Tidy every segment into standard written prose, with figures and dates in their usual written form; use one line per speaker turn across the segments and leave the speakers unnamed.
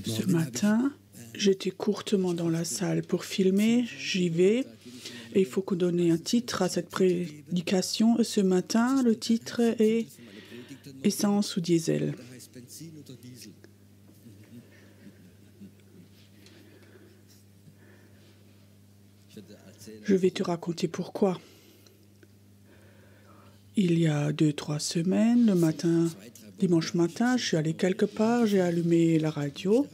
Ce matin, j'étais courtement dans la salle pour filmer, j'y vais, et il faut qu'on donne un titre à cette prédication. Ce matin, le titre est « Essence ou diesel ». Je vais te raconter pourquoi. Il y a 2-3 semaines, le matin, dimanche matin, je suis allé quelque part, j'ai allumé la radio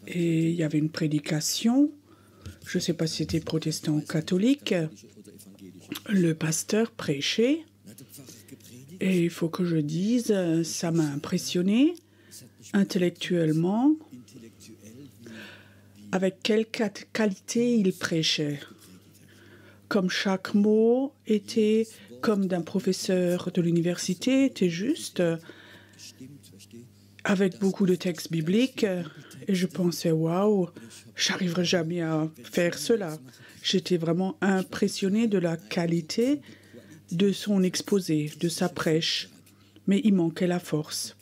et il y avait une prédication. Je ne sais pas si c'était protestant ou catholique. Le pasteur prêchait et il faut que je dise, ça m'a impressionné intellectuellement. Avec quelle qualité il prêchait. Comme chaque mot était comme d'un professeur de l'université, était juste, avec beaucoup de textes bibliques. Et je pensais, waouh, j'arriverai jamais à faire cela. J'étais vraiment impressionnée de la qualité de son exposé, de sa prêche. Mais il manquait la force.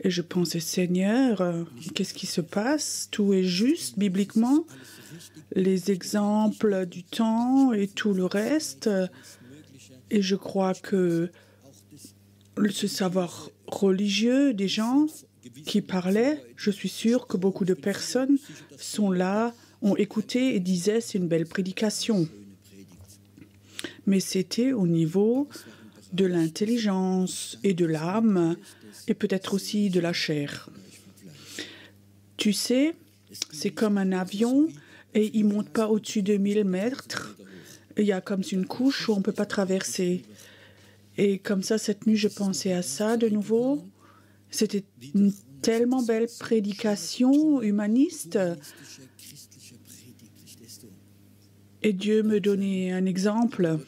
Et je pensais, Seigneur, qu'est-ce qui se passe? Tout est juste bibliquement. Les exemples du temps et tout le reste. Et je crois que ce savoir religieux des gens qui parlaient, je suis sûre que beaucoup de personnes sont là, ont écouté et disaient c'est une belle prédication. Mais c'était au niveau de l'intelligence et de l'âme et peut-être aussi de la chair. Tu sais, c'est comme un avion et il ne monte pas au-dessus de 1000 mètres. Il y a comme une couche où on ne peut pas traverser. Et comme ça, cette nuit, je pensais à ça de nouveau. C'était une tellement belle prédication humaniste. Et Dieu me donnait un exemple.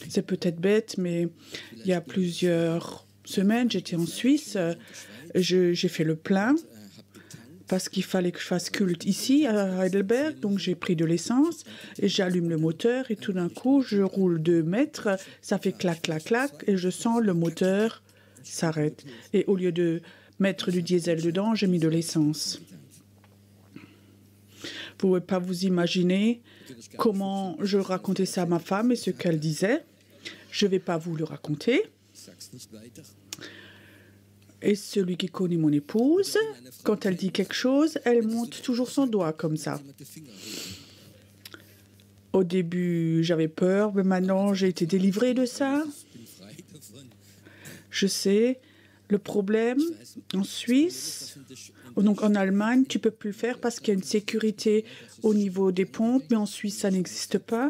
C'est peut-être bête, mais il y a plusieurs semaines, j'étais en Suisse. J'ai fait le plein parce qu'il fallait que je fasse culte ici, à Heidelberg. Donc, j'ai pris de l'essence et j'allume le moteur. Et tout d'un coup, je roule 2 mètres. Ça fait clac, clac, clac. Et je sens le moteur s'arrête. Et au lieu de mettre du diesel dedans, j'ai mis de l'essence. Vous ne pouvez pas vous imaginer comment je racontais ça à ma femme et ce qu'elle disait. Je ne vais pas vous le raconter. Et celui qui connaît mon épouse, quand elle dit quelque chose, elle monte toujours son doigt comme ça. Au début, j'avais peur, mais maintenant, j'ai été délivrée de ça. Je sais, le problème en Suisse, donc en Allemagne, tu ne peux plus le faire parce qu'il y a une sécurité au niveau des pompes, mais en Suisse, ça n'existe pas.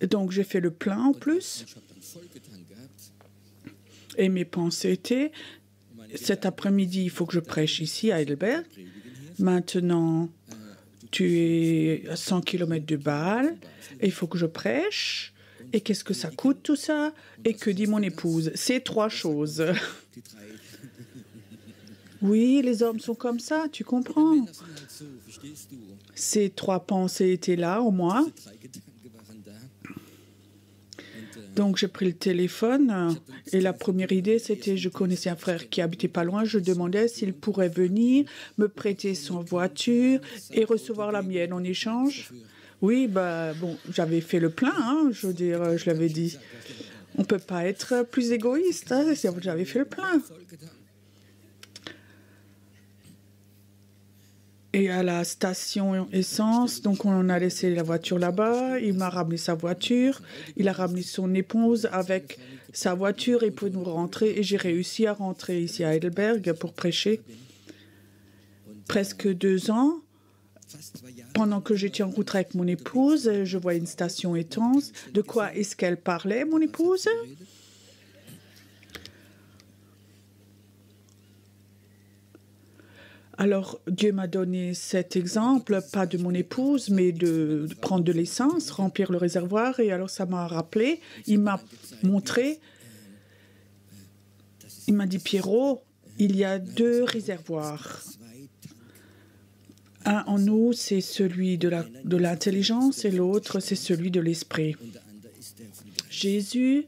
Donc, j'ai fait le plein en plus. Et mes pensées étaient, cet après-midi, il faut que je prêche ici à Heidelberg. Maintenant, tu es à 100 km de Bâle et il faut que je prêche. Et qu'est-ce que ça coûte tout ça? Et que dit mon épouse? Ces 3 choses. Oui, les hommes sont comme ça, tu comprends. Ces 3 pensées étaient là au moins. Donc, j'ai pris le téléphone et la première idée, c'était, je connaissais un frère qui habitait pas loin, je demandais s'il pourrait venir, me prêter son voiture et recevoir la mienne en échange. Oui, bon, j'avais fait le plein, hein, je veux dire, je l'avais dit. On ne peut pas être plus égoïste, hein, j'avais fait le plein. Et à la station essence, donc on a laissé la voiture là-bas, il m'a ramené sa voiture, il a ramené son épouse avec sa voiture et pour nous rentrer. Et j'ai réussi à rentrer ici à Heidelberg pour prêcher. Presque 2 ans Pendant que j'étais en route avec mon épouse, je voyais une station étanche. De quoi est-ce qu'elle parlait, mon épouse? Alors, Dieu m'a donné cet exemple, pas de mon épouse, mais de prendre de l'essence, remplir le réservoir. Et alors, ça m'a rappelé, il m'a montré, il m'a dit, Pierrot, il y a 2 réservoirs. Un en nous, c'est celui de l'intelligence et l'autre, c'est celui de l'esprit. Jésus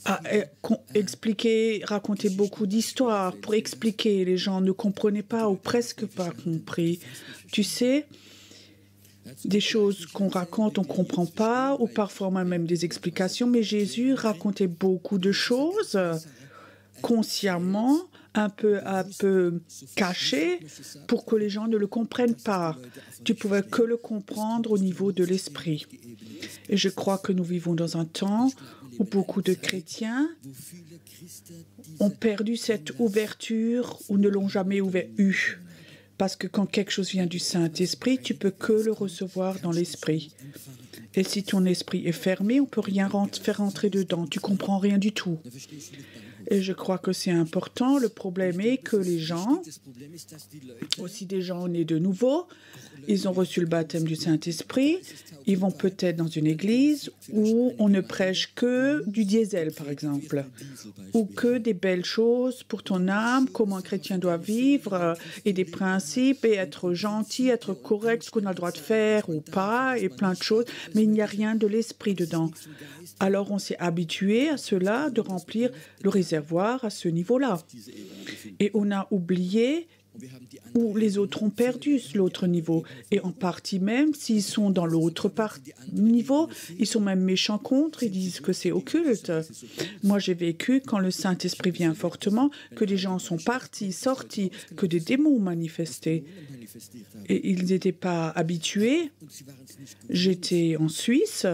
a expliqué, raconté beaucoup d'histoires pour expliquer. Les gens ne comprenaient pas ou presque pas compris. Tu sais, des choses qu'on raconte, on ne comprend pas, ou parfois même des explications, mais Jésus racontait beaucoup de choses consciemment, un peu caché, pour que les gens ne le comprennent pas. Tu pouvais que le comprendre au niveau de l'esprit. Et je crois que nous vivons dans un temps où beaucoup de chrétiens ont perdu cette ouverture ou ne l'ont jamais eue. Parce que quand quelque chose vient du Saint-Esprit, tu peux que le recevoir dans l'esprit. Et si ton esprit est fermé, on ne peut rien faire rentrer dedans. Tu ne comprends rien du tout. Et je crois que c'est important. Le problème est que les gens, aussi des gens nés de nouveau, ils ont reçu le baptême du Saint-Esprit. Ils vont peut-être dans une église où on ne prêche que du diesel, par exemple, ou que des belles choses pour ton âme, comment un chrétien doit vivre, et des principes, et être gentil, être correct, ce qu'on a le droit de faire ou pas, et plein de choses. Mais il n'y a rien de l'esprit dedans. Alors on s'est habitué à cela, de remplir le réservoir à ce niveau-là. Et on a oublié où les autres ont perdu l'autre niveau. Et en partie même, s'ils sont dans l'autre niveau, ils sont même méchants contre, ils disent que c'est occulte. Moi, j'ai vécu, quand le Saint-Esprit vient fortement, que des gens sont sortis, que des démons manifestaient. Et ils n'étaient pas habitués. J'étais en Suisse,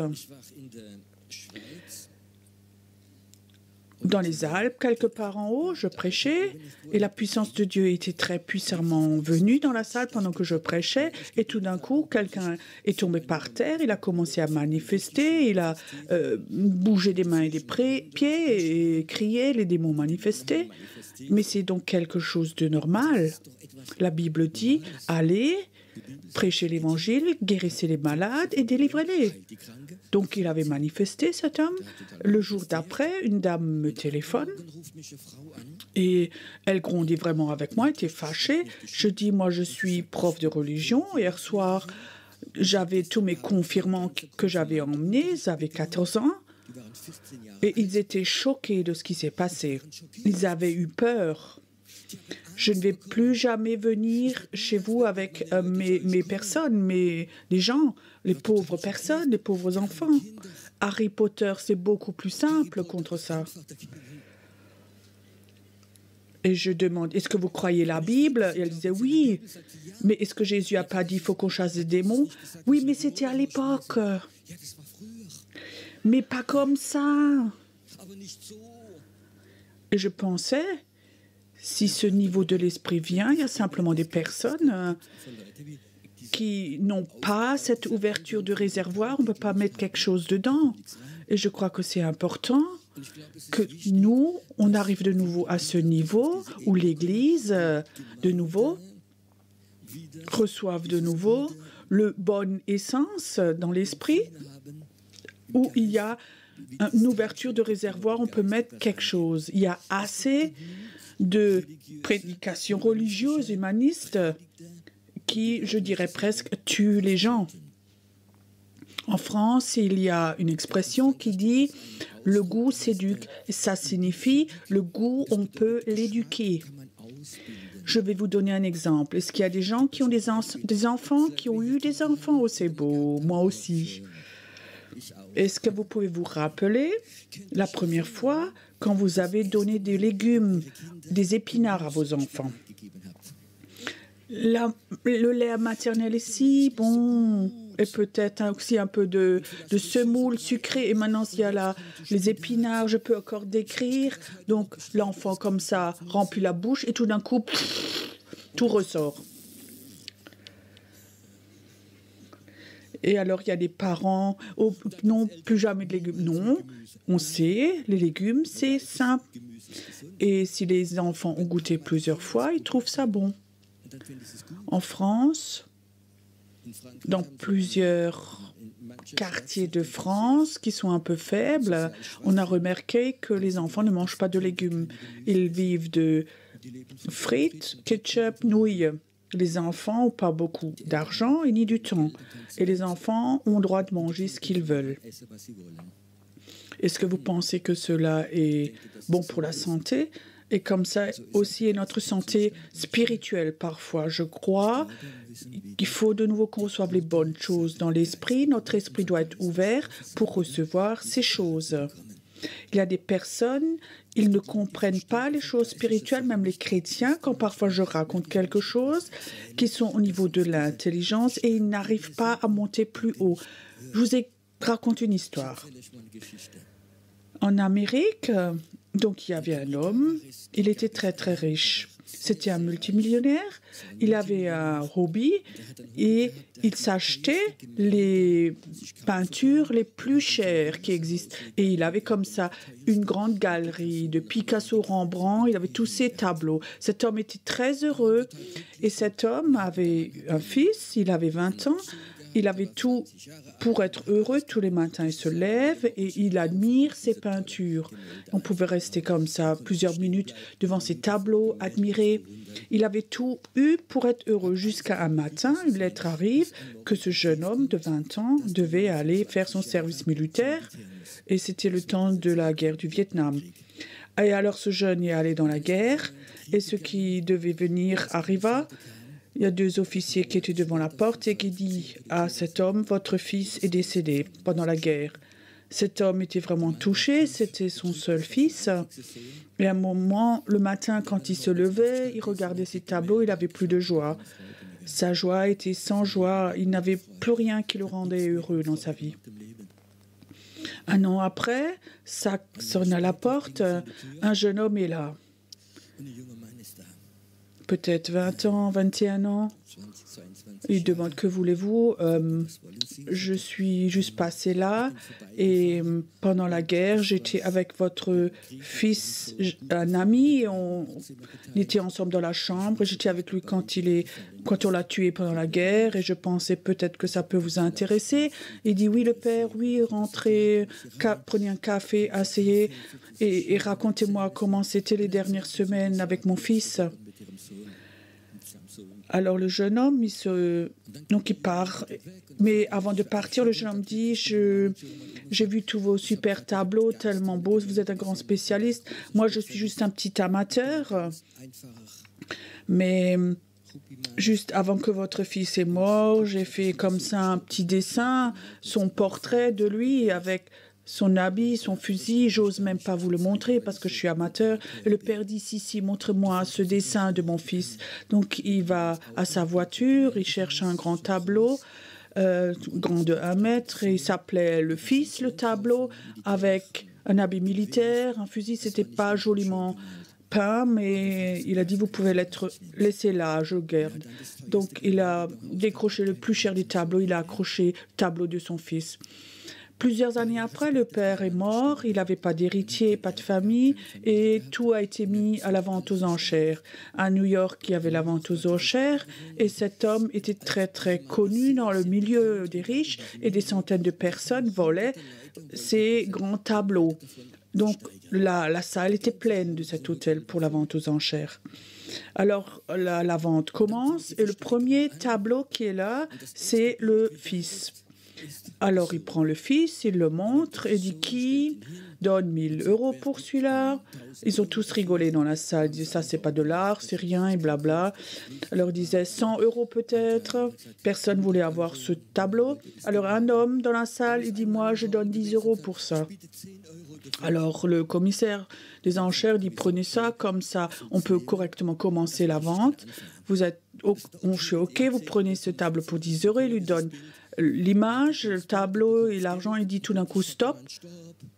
dans les Alpes, quelque part en haut, je prêchais et la puissance de Dieu était très puissamment venue dans la salle pendant que je prêchais et tout d'un coup, quelqu'un est tombé par terre, il a commencé à manifester, il a bougé des mains et des pieds et crié, les démons manifestaient. Mais c'est donc quelque chose de normal. La Bible dit, allez, prêchez l'évangile, guérissez les malades et délivrez-les. Donc, il avait manifesté, cet homme. Le jour d'après, une dame me téléphone et elle grondit vraiment avec moi, elle était fâchée. Je dis, moi, je suis prof de religion. Hier soir, j'avais tous mes confirmants que j'avais emmenés, ils avaient 14 ans. Et ils étaient choqués de ce qui s'est passé. Ils avaient eu peur. Je ne vais plus jamais venir chez vous avec mes personnes, les gens, les pauvres personnes, les pauvres enfants. Harry Potter, c'est beaucoup plus simple contre ça. Et je demande, est-ce que vous croyez la Bible? Et elle disait, oui. Mais est-ce que Jésus n'a pas dit, il faut qu'on chasse des démons? Oui, mais c'était à l'époque. Mais pas comme ça. Et je pensais, si ce niveau de l'esprit vient, il y a simplement des personnes qui n'ont pas cette ouverture de réservoir, on ne peut pas mettre quelque chose dedans. Et je crois que c'est important que nous, on arrive de nouveau à ce niveau où l'Église, de nouveau, reçoive de nouveau le bonne essence dans l'esprit, où il y a une ouverture de réservoir, on peut mettre quelque chose. Il y a assez de prédications religieuses, humanistes, qui, je dirais presque, tuent les gens. En France, il y a une expression qui dit « le goût s'éduque ». Ça signifie « le goût, on peut l'éduquer ». Je vais vous donner un exemple. Est-ce qu'il y a des gens qui ont des enfants, qui ont eu des enfants? Oh, c'est beau, moi aussi. Est-ce que vous pouvez vous rappeler la première fois quand vous avez donné des légumes, des épinards à vos enfants? Le lait maternel est si bon, et peut-être aussi un peu de semoule sucrée. Et maintenant, il y a les épinards, je peux encore décrire. Donc, l'enfant, comme ça, remplit la bouche et tout d'un coup, tout ressort. Et alors, il y a des parents, oh, non, plus jamais de légumes. Non, on sait, les légumes, c'est simple. Et si les enfants ont goûté plusieurs fois, ils trouvent ça bon. En France, dans plusieurs quartiers de France qui sont un peu faibles, on a remarqué que les enfants ne mangent pas de légumes. Ils vivent de frites, ketchup, nouilles. Les enfants n'ont pas beaucoup d'argent et ni du temps. Et les enfants ont le droit de manger ce qu'ils veulent. Est-ce que vous pensez que cela est bon pour la santé? Et comme ça aussi est notre santé spirituelle parfois. Je crois qu'il faut de nouveau qu'on reçoive les bonnes choses dans l'esprit. Notre esprit doit être ouvert pour recevoir ces choses. Il y a des personnes, ils ne comprennent pas les choses spirituelles, même les chrétiens, quand parfois je raconte quelque chose, qui sont au niveau de l'intelligence et ils n'arrivent pas à monter plus haut. Je vous raconte une histoire. En Amérique, donc il y avait un homme, il était très très riche. C'était un multimillionnaire, il avait un hobby et il s'achetait les peintures les plus chères qui existent. Et il avait comme ça une grande galerie de Picasso, Rembrandt, il avait tous ses tableaux. Cet homme était très heureux et cet homme avait un fils, il avait 20 ans. Il avait tout pour être heureux. Tous les matins, il se lève et il admire ses peintures. On pouvait rester comme ça plusieurs minutes devant ses tableaux, admirer. Il avait tout eu pour être heureux jusqu'à un matin. Une lettre arrive que ce jeune homme de 20 ans devait aller faire son service militaire et c'était le temps de la guerre du Vietnam. Et alors ce jeune est allé dans la guerre et ce qui devait venir arriva. Il y a 2 officiers qui étaient devant la porte et qui disent à cet homme, votre fils est décédé pendant la guerre. Cet homme était vraiment touché, c'était son seul fils. Et à un moment, le matin, quand il se levait, il regardait ses tableaux, il n'avait plus de joie. Sa joie était sans joie, il n'avait plus rien qui le rendait heureux dans sa vie. Un an après, ça sonne à la porte, un jeune homme est là. Peut-être 20 ans, 21 ans. Il demande, que voulez-vous? Je suis juste passé là et pendant la guerre, j'étais avec votre fils, un ami, et on était ensemble dans la chambre. J'étais avec lui quand on l'a tué pendant la guerre et je pensais peut-être que ça peut vous intéresser. Il dit, oui, le père, oui, rentrez, prenez un café, asseyez et racontez-moi comment c'était les dernières semaines avec mon fils. Alors le jeune homme, il part. Mais avant de partir, le jeune homme dit, j'ai vu tous vos super tableaux, tellement beaux, vous êtes un grand spécialiste. Moi, je suis juste un petit amateur. Mais juste avant que votre fils est mort, j'ai fait comme ça un petit dessin, son portrait de lui avec son habit, son fusil, j'ose même pas vous le montrer parce que je suis amateur. Et le père dit, si, montre-moi ce dessin de mon fils. Donc, il va à sa voiture, il cherche un grand tableau, grand de 1 mètre, et il s'appelait Le Fils, le tableau, avec un habit militaire, un fusil, c'était pas joliment peint, mais il a dit, vous pouvez laisser là, je garde. Donc, il a décroché le plus cher des tableaux, il a accroché le tableau de son fils. Plusieurs années après, le père est mort, il n'avait pas d'héritier, pas de famille, et tout a été mis à la vente aux enchères. À New York, il y avait la vente aux enchères, et cet homme était très, très connu dans le milieu des riches, et des centaines de personnes volaient ces grands tableaux. Donc, la salle était pleine de cet hôtel pour la vente aux enchères. Alors, la vente commence, et le premier tableau qui est là, c'est le fils. Alors, il prend le fils, il le montre et dit, qui donne 1 000 € pour celui-là? Ils ont tous rigolé dans la salle. Ils disaient, ça, c'est pas de l'art, c'est rien, et blabla. Alors, ils disaient, 100 € peut-être. Personne voulait avoir ce tableau. Alors, un homme dans la salle, il dit, moi, je donne 10 € pour ça. Alors, le commissaire des enchères dit, prenez ça, comme ça, on peut correctement commencer la vente. Vous êtes, je suis OK, vous prenez ce tableau pour 10 euros, il lui donne l'image, le tableau et l'argent, il dit tout d'un coup, stop,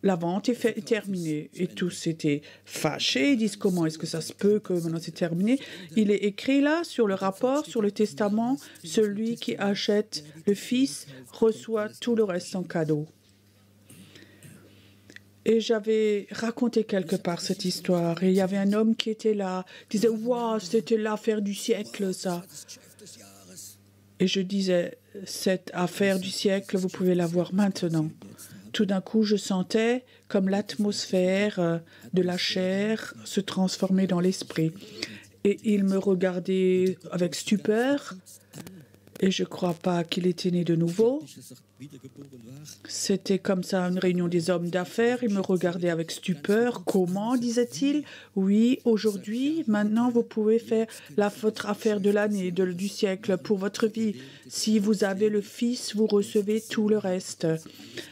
la vente est terminée. Et tous étaient fâchés, ils disent, comment est-ce que ça se peut que maintenant c'est terminé? Il est écrit là, sur le rapport, sur le testament, celui qui achète le fils reçoit tout le reste en cadeau. Et j'avais raconté quelque part cette histoire. Et il y avait un homme qui était là, disait, waouh, c'était l'affaire du siècle, ça. Et je disais, cette affaire du siècle, vous pouvez la voir maintenant. Tout d'un coup, je sentais comme l'atmosphère de la chair se transformer dans l'esprit. Et il me regardait avec stupeur. Et je ne crois pas qu'il était né de nouveau. C'était comme ça une réunion des hommes d'affaires. Il me regardait avec stupeur. Comment, disait-il? Oui, aujourd'hui, maintenant, vous pouvez faire votre affaire de l'année, du siècle, pour votre vie. Si vous avez le Fils, vous recevez tout le reste.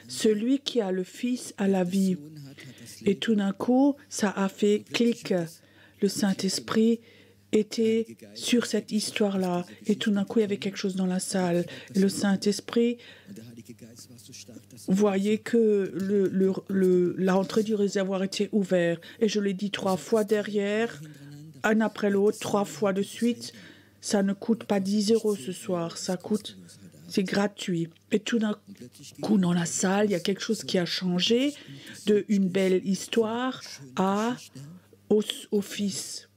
Celui qui a le Fils a la vie. Et tout d'un coup, ça a fait clic. Le Saint-Esprit était sur cette histoire-là. Et tout d'un coup, il y avait quelque chose dans la salle. Et le Saint-Esprit voyait que l'entrée du réservoir était ouverte. Et je l'ai dit 3 fois derrière, un après l'autre, 3 fois de suite. Ça ne coûte pas 10 euros ce soir. C'est gratuit. Et tout d'un coup, dans la salle, il y a quelque chose qui a changé de une belle histoire au Fils.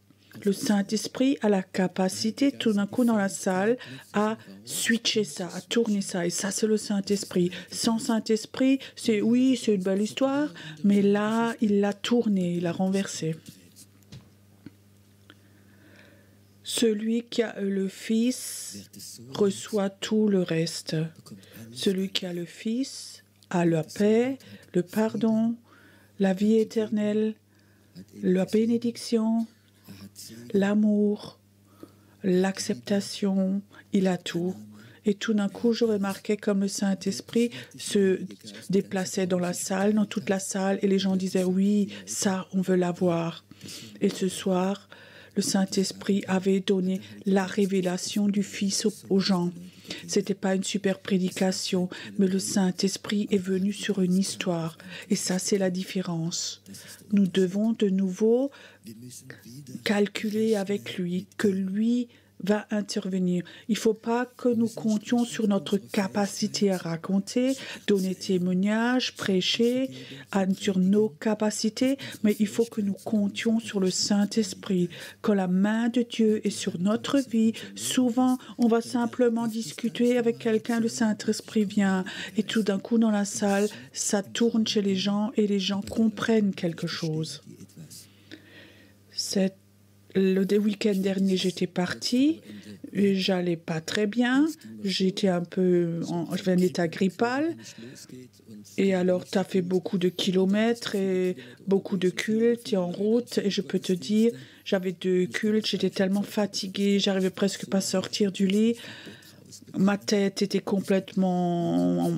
Le Saint-Esprit a la capacité, tout d'un coup dans la salle, à switcher ça, à tourner ça. Et ça, c'est le Saint-Esprit. Sans Saint-Esprit, c'est une belle histoire, mais là, il l'a tourné, il l'a renversé. Celui qui a le Fils reçoit tout le reste. Celui qui a le Fils a la paix, le pardon, la vie éternelle, la bénédiction, l'amour, l'acceptation, il a tout. Et tout d'un coup, je remarquais comme le Saint-Esprit se déplaçait dans la salle, dans toute la salle, et les gens disaient, oui, ça, on veut l'avoir. Et ce soir, le Saint-Esprit avait donné la révélation du Fils aux gens. Ce n'était pas une super prédication, mais le Saint-Esprit est venu sur une histoire. Et ça, c'est la différence. Nous devons de nouveau calculer avec lui, que lui va intervenir. Il ne faut pas que nous comptions sur notre capacité à raconter, donner témoignage, prêcher, sur nos capacités, mais il faut que nous comptions sur le Saint-Esprit. Quand la main de Dieu est sur notre vie, souvent, on va simplement discuter avec quelqu'un, le Saint-Esprit vient, et tout d'un coup, dans la salle, ça tourne chez les gens et les gens comprennent quelque chose. Le week-end dernier, j'étais partie, j'allais pas très bien, j'étais j'avais un état grippal, et alors tu as fait beaucoup de kilomètres et beaucoup de cultes, tu es en route, et je peux te dire, j'avais 2 cultes, j'étais tellement fatiguée, j'arrivais presque pas à sortir du lit. Ma tête était complètement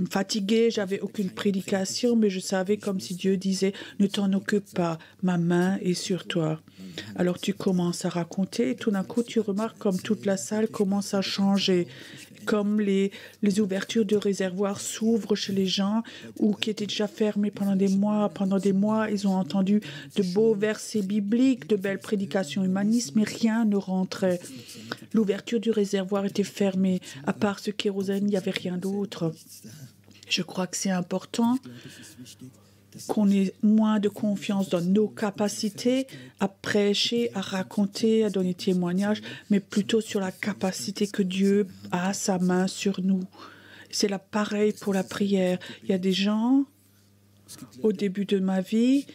fatiguée, j'avais aucune prédication, mais je savais comme si Dieu disait, ne t'en occupe pas, ma main est sur toi. Alors tu commences à raconter et tout d'un coup tu remarques comme toute la salle commence à changer, comme les ouvertures de réservoirs s'ouvrent chez les gens ou qui étaient déjà fermées pendant des mois, ils ont entendu de beaux versets bibliques, de belles prédications humanistes, mais rien ne rentrait. L'ouverture du réservoir était fermée, à part ce kérosène, il n'y avait rien d'autre. Je crois que c'est important qu'on ait moins de confiance dans nos capacités à prêcher, à raconter, à donner témoignage, mais plutôt sur la capacité que Dieu a sa main sur nous. C'est là pareil pour la prière. Il y a des gens, au début de ma vie,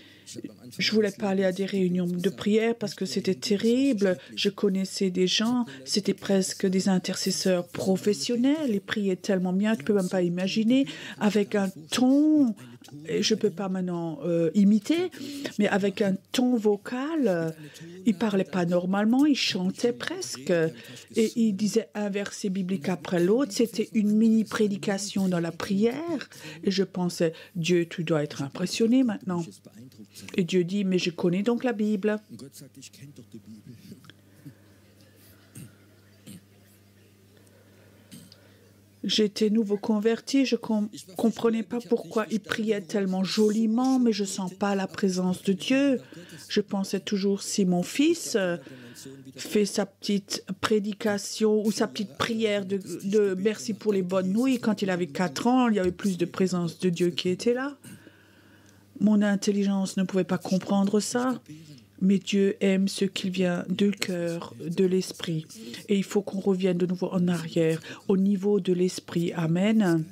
je voulais pas aller à des réunions de prière parce que c'était terrible. Je connaissais des gens, c'était presque des intercesseurs professionnels. Ils priaient tellement bien, tu peux même pas imaginer, avec un ton et je ne peux pas maintenant imiter, mais avec un ton vocal, il ne parlait pas normalement, il chantait presque, et il disait un verset biblique après l'autre. C'était une mini-prédication dans la prière, et je pensais, Dieu, tu dois être impressionné maintenant. Et Dieu dit, mais je connais donc la Bible. J'étais nouveau converti, je ne comprenais pas pourquoi il priait tellement joliment, mais je ne sens pas la présence de Dieu. Je pensais toujours, si mon fils fait sa petite prédication ou sa petite prière de merci pour les bonnes nouilles, quand il avait 4 ans, il y avait plus de présence de Dieu qui était là. Mon intelligence ne pouvait pas comprendre ça. Mais Dieu aime ce qui vient du cœur, de l'esprit. Et il faut qu'on revienne de nouveau en arrière, au niveau de l'esprit. Amen.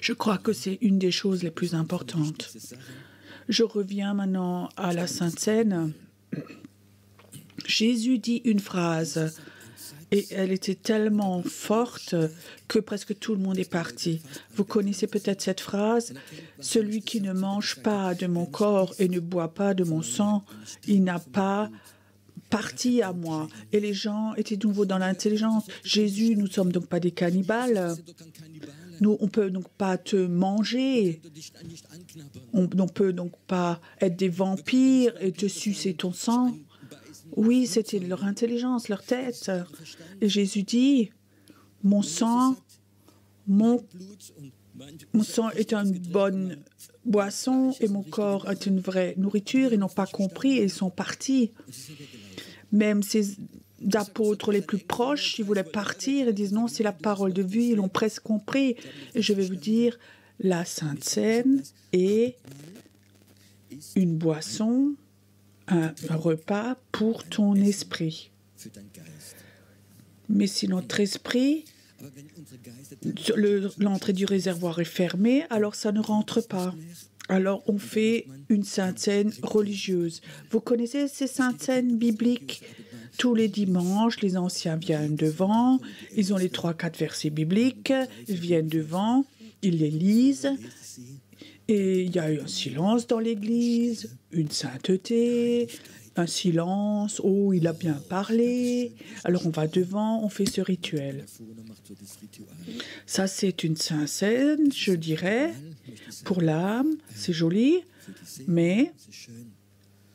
Je crois que c'est une des choses les plus importantes. Je reviens maintenant à la Sainte Seine. Jésus dit une phrase, et elle était tellement forte que presque tout le monde est parti. Vous connaissez peut-être cette phrase, « Celui qui ne mange pas de mon corps et ne boit pas de mon sang, il n'a pas partie à moi. » Et les gens étaient de nouveau dans l'intelligence. Jésus, nous ne sommes donc pas des cannibales. Nous, on ne peut donc pas te manger. On ne peut donc pas être des vampires et te sucer ton sang. Oui, c'était leur intelligence, leur tête. Et Jésus dit, mon sang est une bonne boisson et mon corps est une vraie nourriture. Ils n'ont pas compris et ils sont partis. Même ces apôtres les plus proches, ils voulaient partir et disent non, c'est la parole de vie. Ils l'ont presque compris. Et je vais vous dire, la Sainte Seine est une boisson, un repas pour ton esprit. Mais si notre esprit, l'entrée du réservoir est fermée, alors ça ne rentre pas. Alors on fait une Sainte Seine religieuse. Vous connaissez ces Saintes Seines bibliques? Tous les dimanches, les anciens viennent devant, ils ont les 3-4 versets bibliques, ils viennent devant, ils les lisent. Et il y a eu un silence dans l'église, une sainteté, un silence, oh, il a bien parlé. Alors on va devant, on fait ce rituel. Ça, c'est une Sainte Seine, je dirais, pour l'âme, c'est joli, mais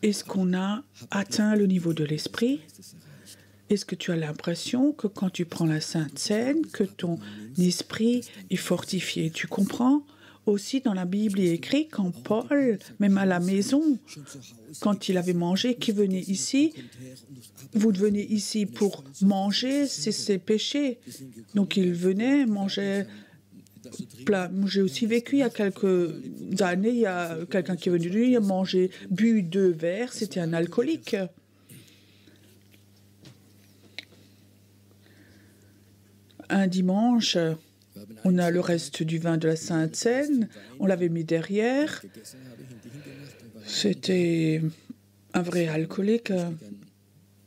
est-ce qu'on a atteint le niveau de l'esprit? Est-ce que tu as l'impression que quand tu prends la Sainte Seine, que ton esprit est fortifié? Tu comprends? Aussi, dans la Bible, il est écrit quand Paul, même à la maison, quand il avait mangé, qui venait ici, vous venez ici pour manger, c'est ses péchés. Donc il venait, mangeait plein. J'ai aussi vécu il y a quelques années, il y a quelqu'un qui est venu, lui, il a mangé, bu 2 verres, c'était un alcoolique. Un dimanche, on a le reste du vin de la Sainte Seine, on l'avait mis derrière. C'était un vrai alcoolique.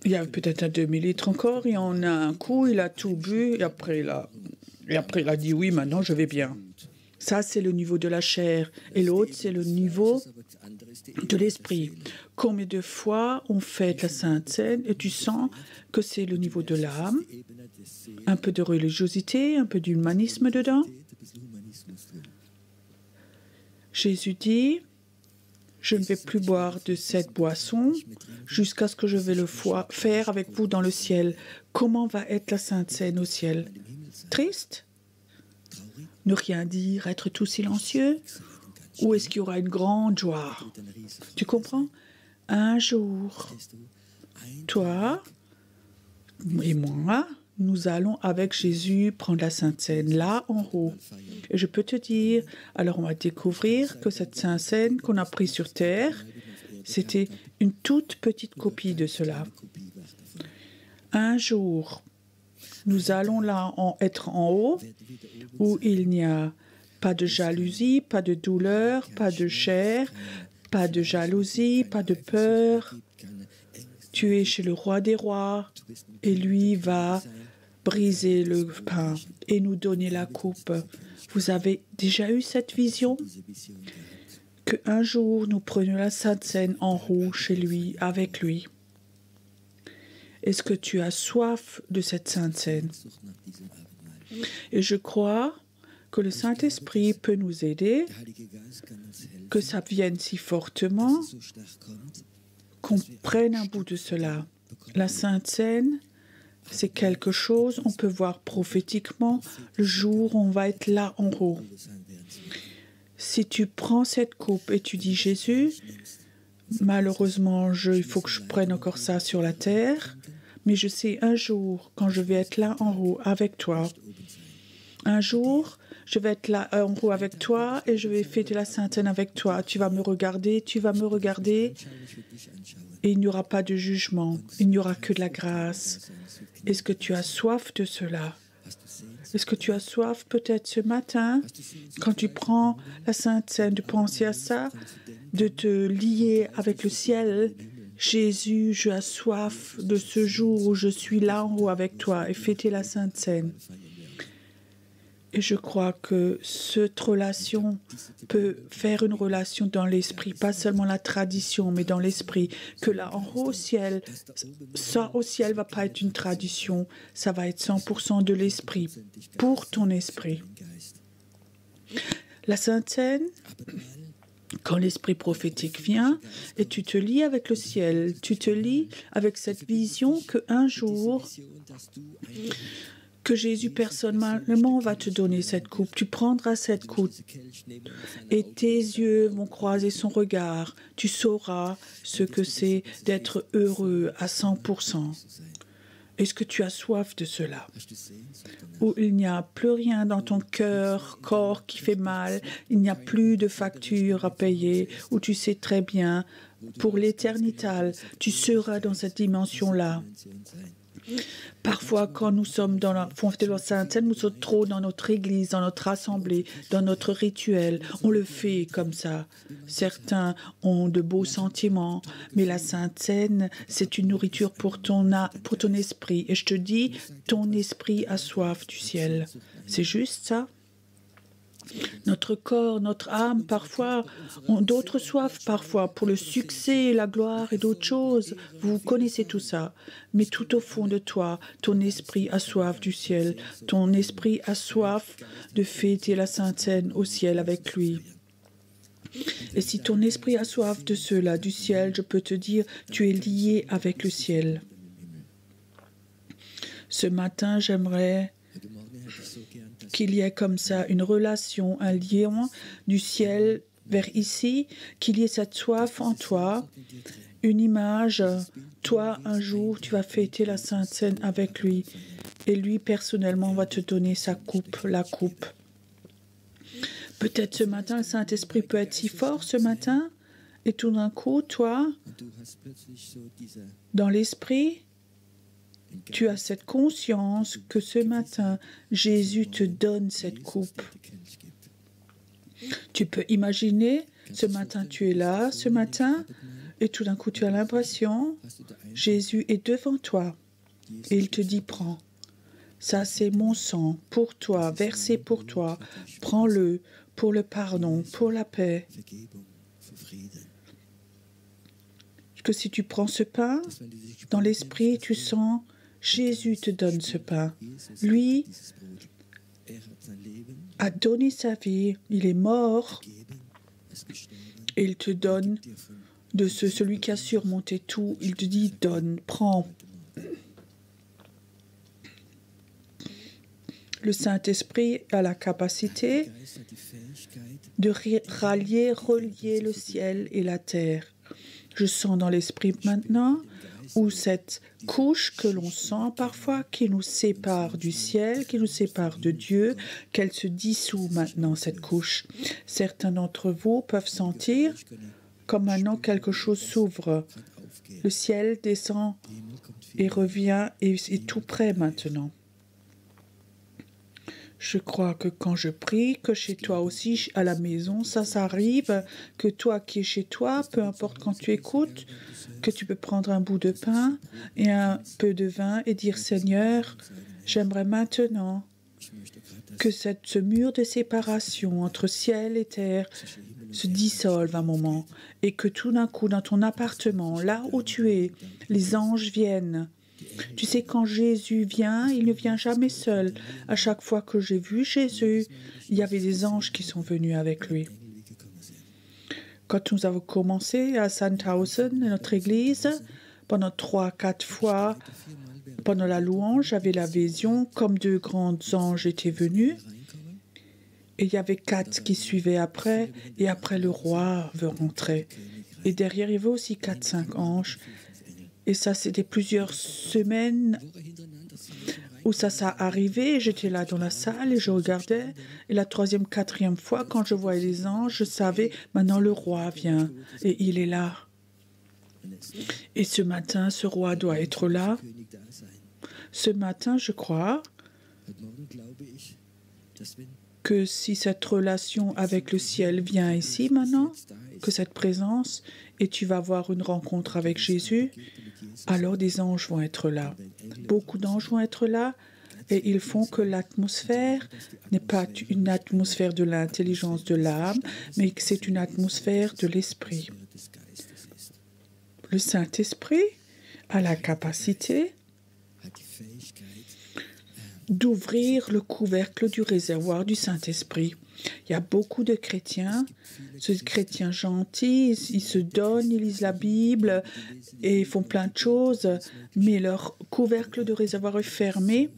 Il y avait peut-être un demi-litre encore, et on a un coup, il a tout bu, et après il a dit oui, maintenant je vais bien. Ça, c'est le niveau de la chair. Et l'autre, c'est le niveau de l'esprit. Combien de fois on fait la Sainte Seine et tu sens que c'est le niveau de l'âme, un peu de religiosité, un peu d'humanisme dedans. Jésus dit, je ne vais plus boire de cette boisson jusqu'à ce que je vais le faire avec vous dans le ciel. Comment va être la Sainte Seine au ciel? Triste? Ne rien dire, être tout silencieux? Ou est-ce qu'il y aura une grande joie? Tu comprends? Un jour, toi et moi, nous allons avec Jésus prendre la Sainte Seine là en haut. Et je peux te dire, alors on va découvrir que cette Sainte Seine qu'on a prise sur terre, c'était une toute petite copie de cela. Un jour, nous allons là être en haut, où il n'y a pas de jalousie, pas de douleur, pas de chair, pas de jalousie, pas de peur. Tu es chez le roi des rois et lui va briser le pain et nous donner la coupe. Vous avez déjà eu cette vision? qu'un jour nous prenions la Sainte Seine en haut chez lui, avec lui. Est-ce que tu as soif de cette Sainte Seine? Et je crois que le Saint-Esprit peut nous aider, que ça vienne si fortement, qu'on prenne un bout de cela. La Sainte Seine, c'est quelque chose, on peut voir prophétiquement le jour où on va être là en haut. Si tu prends cette coupe et tu dis Jésus, malheureusement, il faut que je prenne encore ça sur la terre, mais je sais un jour, quand je vais être là en haut avec toi, un jour, je vais être là en haut avec toi et je vais fêter la Sainte Seine avec toi. Tu vas me regarder et il n'y aura pas de jugement, il n'y aura que de la grâce. Est-ce que tu as soif de cela? Est-ce que tu as soif peut-être ce matin, quand tu prends la Sainte Seine, de penser à ça, de te lier avec le ciel? Jésus, je as soif de ce jour où je suis là en haut avec toi et fêter la Sainte Seine. Et je crois que cette relation peut faire une relation dans l'esprit, pas seulement la tradition, mais dans l'esprit. Que là, en haut au ciel, ça au ciel va pas être une tradition, ça va être 100% de l'esprit, pour ton esprit. La Sainte Seine, quand l'esprit prophétique vient, et tu te lis avec le ciel, tu te lis avec cette vision qu'un jour, que Jésus personnellement va te donner cette coupe. Tu prendras cette coupe et tes yeux vont croiser son regard. Tu sauras ce que c'est d'être heureux à 100%. Est-ce que tu as soif de cela? Où il n'y a plus rien dans ton corps qui fait mal, il n'y a plus de facture à payer, où tu sais très bien, pour l'éternité, tu seras dans cette dimension-là. Parfois, quand nous sommes dans la fête de la Sainte Seine, nous sommes trop dans notre église, dans notre assemblée, dans notre rituel. On le fait comme ça. Certains ont de beaux sentiments, mais la Sainte Seine, c'est une nourriture pour ton esprit. Et je te dis, ton esprit a soif du ciel. C'est juste ça? Notre corps, notre âme, parfois, ont d'autres soifs, parfois, pour le succès, la gloire et d'autres choses. Vous connaissez tout ça. Mais tout au fond de toi, ton esprit a soif du ciel. Ton esprit a soif de fêter la Sainte Seine au ciel avec lui. Et si ton esprit a soif de cela, du ciel, je peux te dire, tu es lié avec le ciel. Ce matin, j'aimerais qu'il y ait comme ça une relation, un lien du ciel vers ici, qu'il y ait cette soif en toi, une image. Toi, un jour, tu vas fêter la Sainte Seine avec lui et lui, personnellement, va te donner sa coupe, la coupe. Peut-être ce matin, le Saint-Esprit peut être si fort ce matin et tout d'un coup, toi, dans l'esprit, tu as cette conscience que ce matin, Jésus te donne cette coupe. Tu peux imaginer, ce matin tu es là, ce matin, et tout d'un coup tu as l'impression, Jésus est devant toi, et il te dit, prends. Ça c'est mon sang pour toi, versé pour toi. Prends-le pour le pardon, pour la paix. Que si tu prends ce pain, dans l'esprit, tu sens Jésus te donne ce pain. Lui a donné sa vie, il est mort, et il te donne de celui qui a surmonté tout. Il te dit, donne, prends. Le Saint-Esprit a la capacité de relier le ciel et la terre. Je sens dans l'esprit maintenant où cette couche que l'on sent parfois, qui nous sépare du ciel, qui nous sépare de Dieu, qu'elle se dissout maintenant, cette couche. Certains d'entre vous peuvent sentir comme maintenant quelque chose s'ouvre. Le ciel descend et revient et est tout près maintenant. Je crois que quand je prie, que chez toi aussi, à la maison, ça arrive, que toi qui es chez toi, peu importe quand tu écoutes, que tu peux prendre un bout de pain et un peu de vin et dire, Seigneur, j'aimerais maintenant que ce mur de séparation entre ciel et terre se dissolvent un moment et que tout d'un coup, dans ton appartement, là où tu es, les anges viennent. Tu sais, quand Jésus vient, il ne vient jamais seul. À chaque fois que j'ai vu Jésus, il y avait des anges qui sont venus avec lui. Quand nous avons commencé à Sandhausen, notre église, pendant 3-4 fois, pendant la louange, j'avais la vision comme 2 grands anges étaient venus. Et il y avait 4 qui suivaient après, et après le roi veut rentrer. Et derrière, il y avait aussi 4-5 anges. Et ça, c'était plusieurs semaines où ça arrivait. J'étais là dans la salle et je regardais. Et la 3e, 4e fois, quand je voyais les anges, je savais, maintenant le roi vient et il est là. Et ce matin, ce roi doit être là. Ce matin, je crois que si cette relation avec le ciel vient ici maintenant, que cette présence, et tu vas avoir une rencontre avec Jésus, alors des anges vont être là. Beaucoup d'anges vont être là et ils font que l'atmosphère n'est pas une atmosphère de l'intelligence de l'âme, mais que c'est une atmosphère de l'esprit. Le Saint-Esprit a la capacité d'ouvrir le couvercle du réservoir du Saint-Esprit. Il y a beaucoup de chrétiens, ces chrétiens gentils, ils se donnent, ils lisent la Bible et ils font plein de choses, mais leur couvercle de réservoir est fermé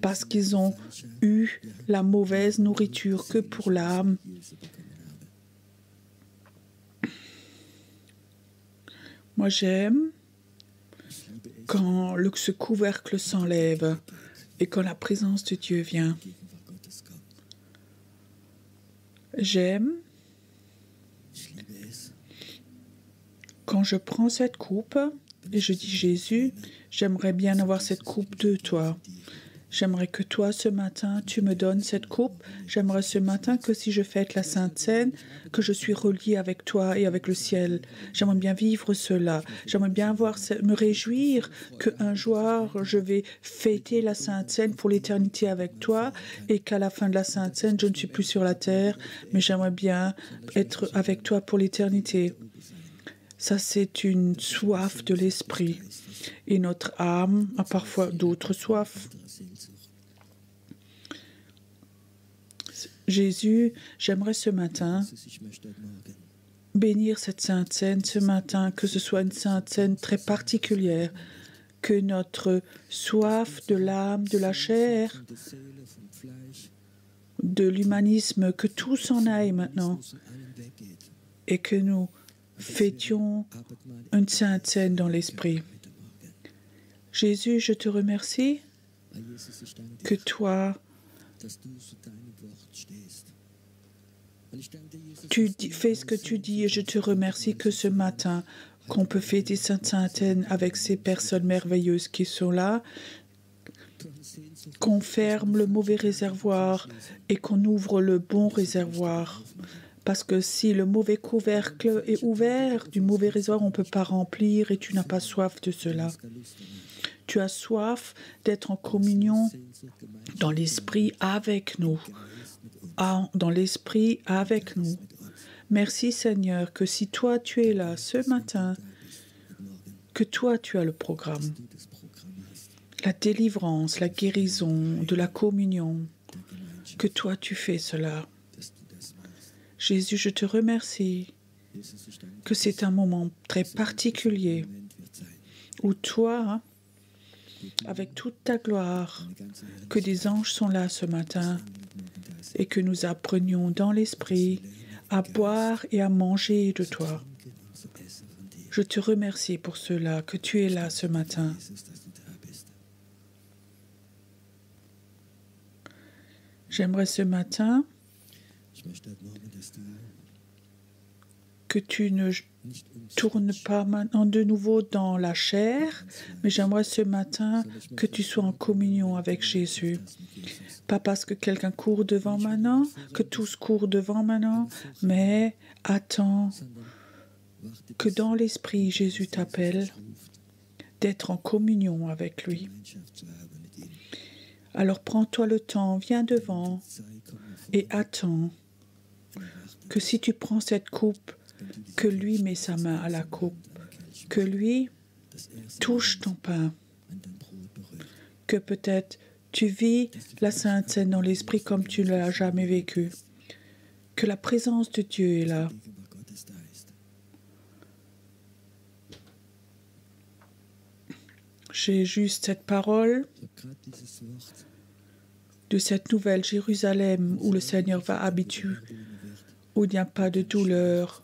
parce qu'ils ont eu la mauvaise nourriture que pour l'âme. Moi, j'aime quand ce couvercle s'enlève et quand la présence de Dieu vient. J'aime quand je prends cette coupe et je dis Jésus, j'aimerais bien avoir cette coupe de toi. J'aimerais que toi, ce matin, tu me donnes cette coupe. J'aimerais ce matin que si je fête la Sainte Seine, que je suis relié avec toi et avec le ciel. J'aimerais bien vivre cela. J'aimerais bien me réjouir qu'un jour, je vais fêter la Sainte Seine pour l'éternité avec toi et qu'à la fin de la Sainte Seine, je ne suis plus sur la terre, mais j'aimerais bien être avec toi pour l'éternité. Ça, c'est une soif de l'esprit. Et notre âme a parfois d'autres soifs. Jésus, j'aimerais ce matin bénir cette Sainte Seine ce matin, que ce soit une Sainte Seine très particulière, que notre soif de l'âme, de la chair, de l'humanisme, que tout s'en aille maintenant et que nous fêtions une Sainte Seine dans l'esprit. Jésus, je te remercie que toi, tu fais ce que tu dis et je te remercie que ce matin, qu'on peut fêter Sainte Sainte avec ces personnes merveilleuses qui sont là, qu'on ferme le mauvais réservoir et qu'on ouvre le bon réservoir. Parce que si le mauvais couvercle est ouvert, du mauvais réservoir, on ne peut pas remplir et tu n'as pas soif de cela. Tu as soif d'être en communion dans l'esprit avec nous. Dans l'esprit avec nous. Merci Seigneur que si toi tu es là ce matin, que toi tu as le programme. La délivrance, la guérison, de la communion, que toi tu fais cela. Jésus, je te remercie que c'est un moment très particulier où toi, avec toute ta gloire, que des anges sont là ce matin et que nous apprenions dans l'esprit à boire et à manger de toi. Je te remercie pour cela, que tu es là ce matin. J'aimerais ce matin que tu ne tournes pas maintenant de nouveau dans la chair, mais j'aimerais ce matin que tu sois en communion avec Jésus. Pas parce que quelqu'un court devant maintenant, que tous courent devant maintenant, mais attends que dans l'esprit, Jésus t'appelle d'être en communion avec lui. Alors prends-toi le temps, viens devant et attends que si tu prends cette coupe, que lui met sa main à la coupe, que lui touche ton pain, que peut-être tu vis la Sainte Seine dans l'esprit comme tu ne l'as jamais vécu, que la présence de Dieu est là. J'ai juste cette parole de cette nouvelle Jérusalem où le Seigneur va habiter, où il n'y a pas de douleur,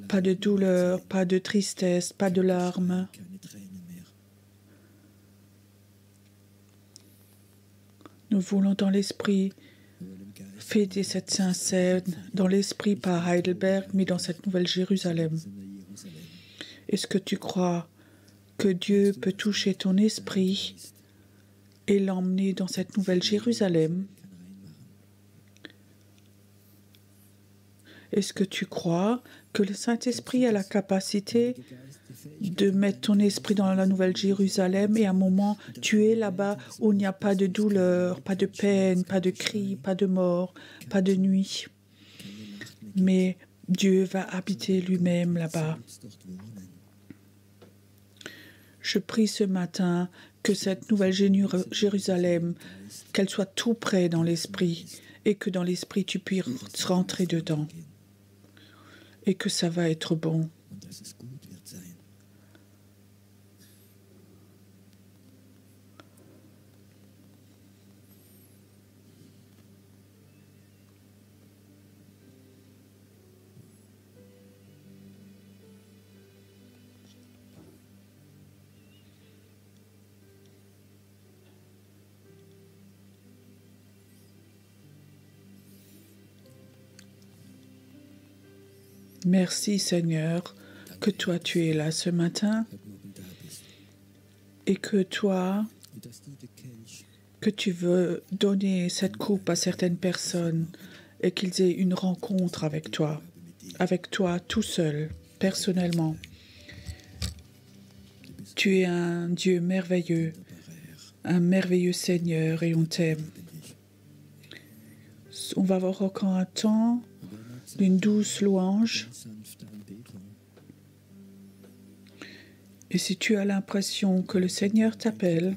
pas de tristesse, pas de larmes. Nous voulons dans l'esprit fêter cette Sainte Seine, dans l'esprit par Heidelberg, mais dans cette nouvelle Jérusalem. Est-ce que tu crois que Dieu peut toucher ton esprit et l'emmener dans cette nouvelle Jérusalem? Est-ce que tu crois que le Saint-Esprit a la capacité de mettre ton esprit dans la nouvelle Jérusalem et à un moment, tu es là-bas où il n'y a pas de douleur, pas de peine, pas de cris, pas de mort, pas de nuit. Mais Dieu va habiter lui-même là-bas. Je prie ce matin que cette nouvelle Jérusalem, qu'elle soit tout près dans l'esprit et que dans l'esprit tu puisses rentrer dedans et que ça va être bon. Merci Seigneur, que toi tu es là ce matin et que tu veux donner cette coupe à certaines personnes et qu'ils aient une rencontre avec toi tout seul, personnellement. Tu es un Dieu merveilleux, un merveilleux Seigneur et on t'aime. On va avoir encore un temps d'une douce louange. Et si tu as l'impression que le Seigneur t'appelle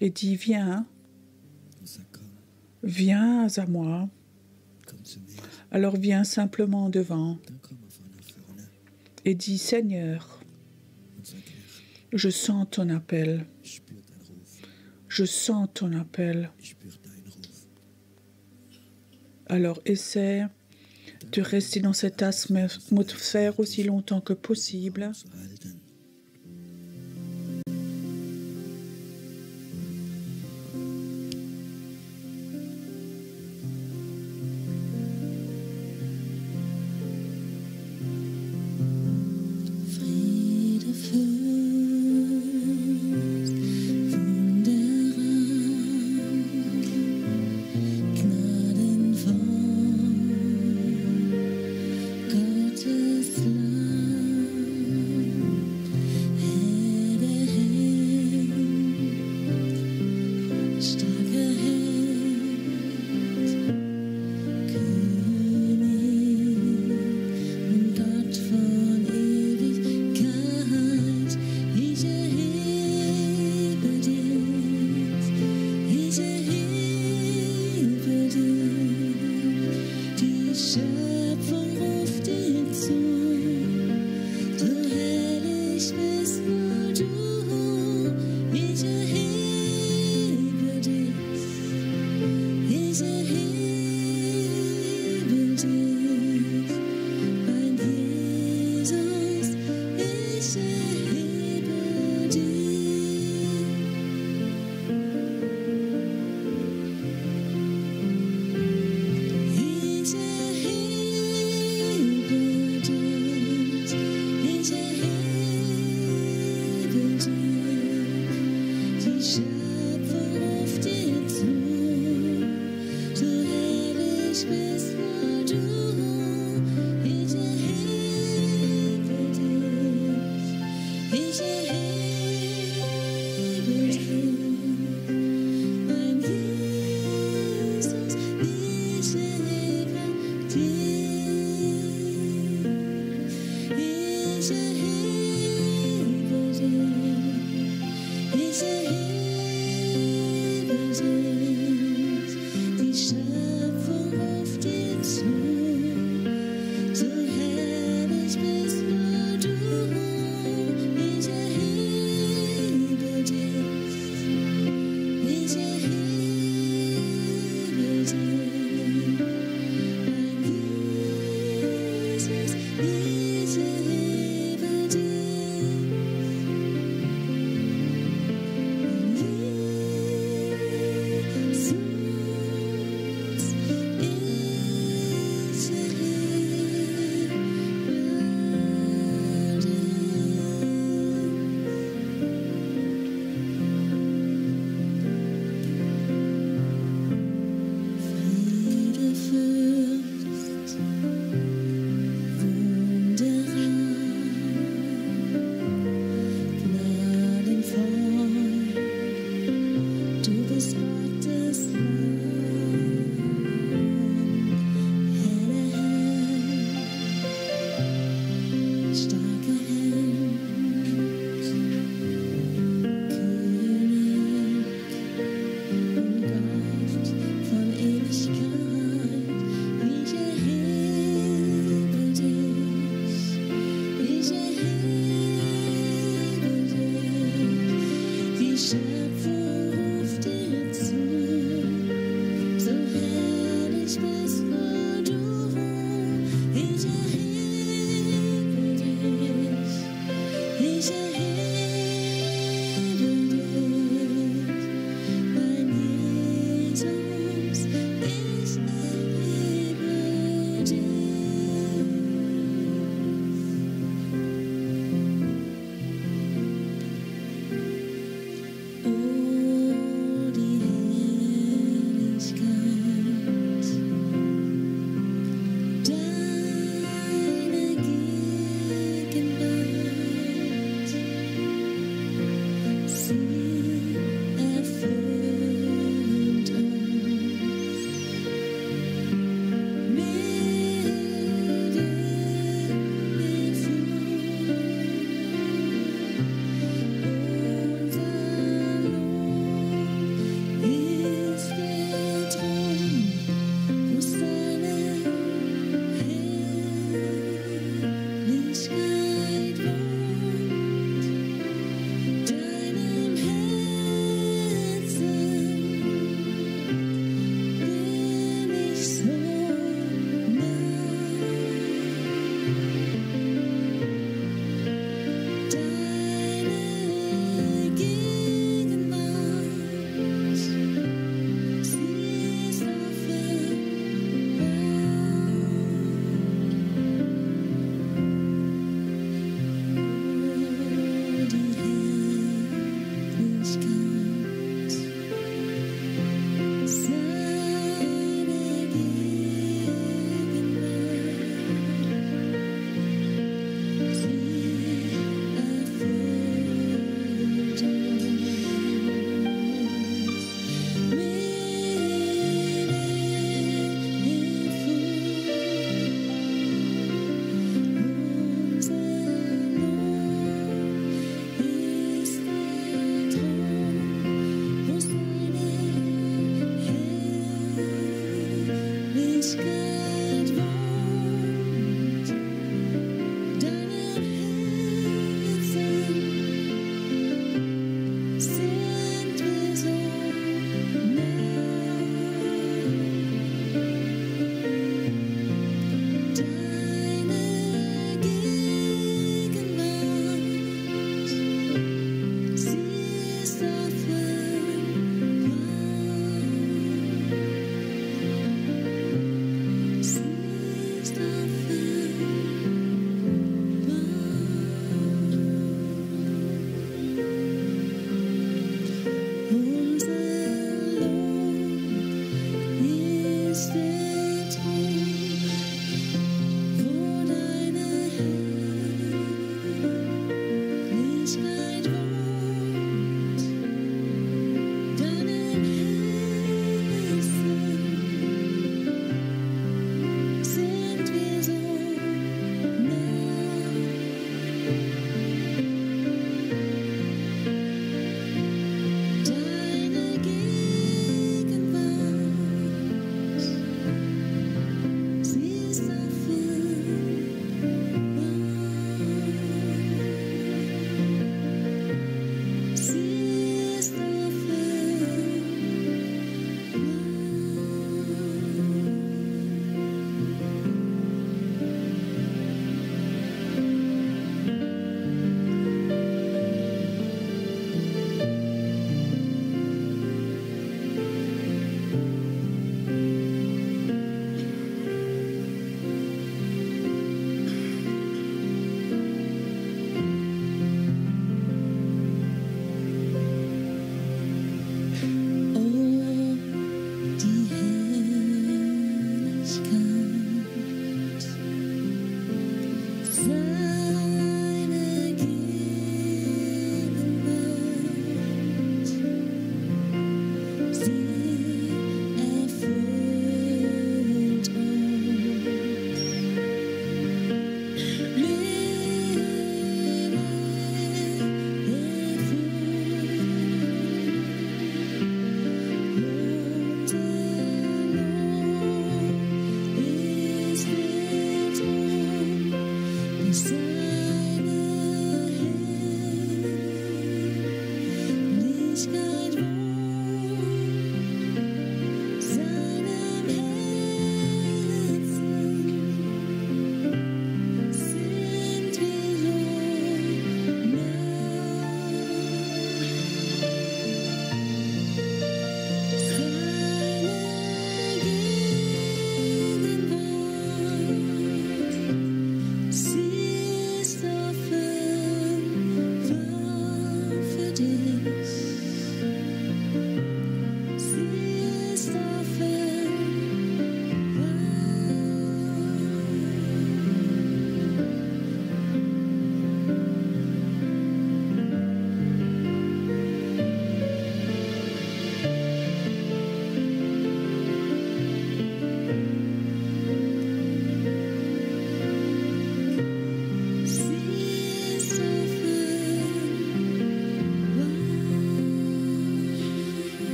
et dit viens à moi, alors viens simplement devant et dis Seigneur, je sens ton appel. Je sens ton appel. Alors essaie de rester dans cette atmosphère aussi longtemps que possible.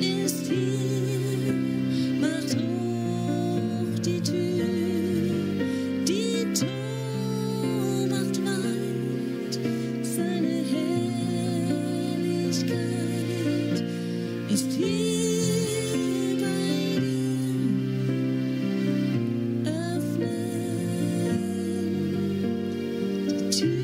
ist hier, macht hoch die Tür, die Tor macht weit, seine Herrlichkeit ist hier bei dir. Öffne die Tür.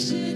Schön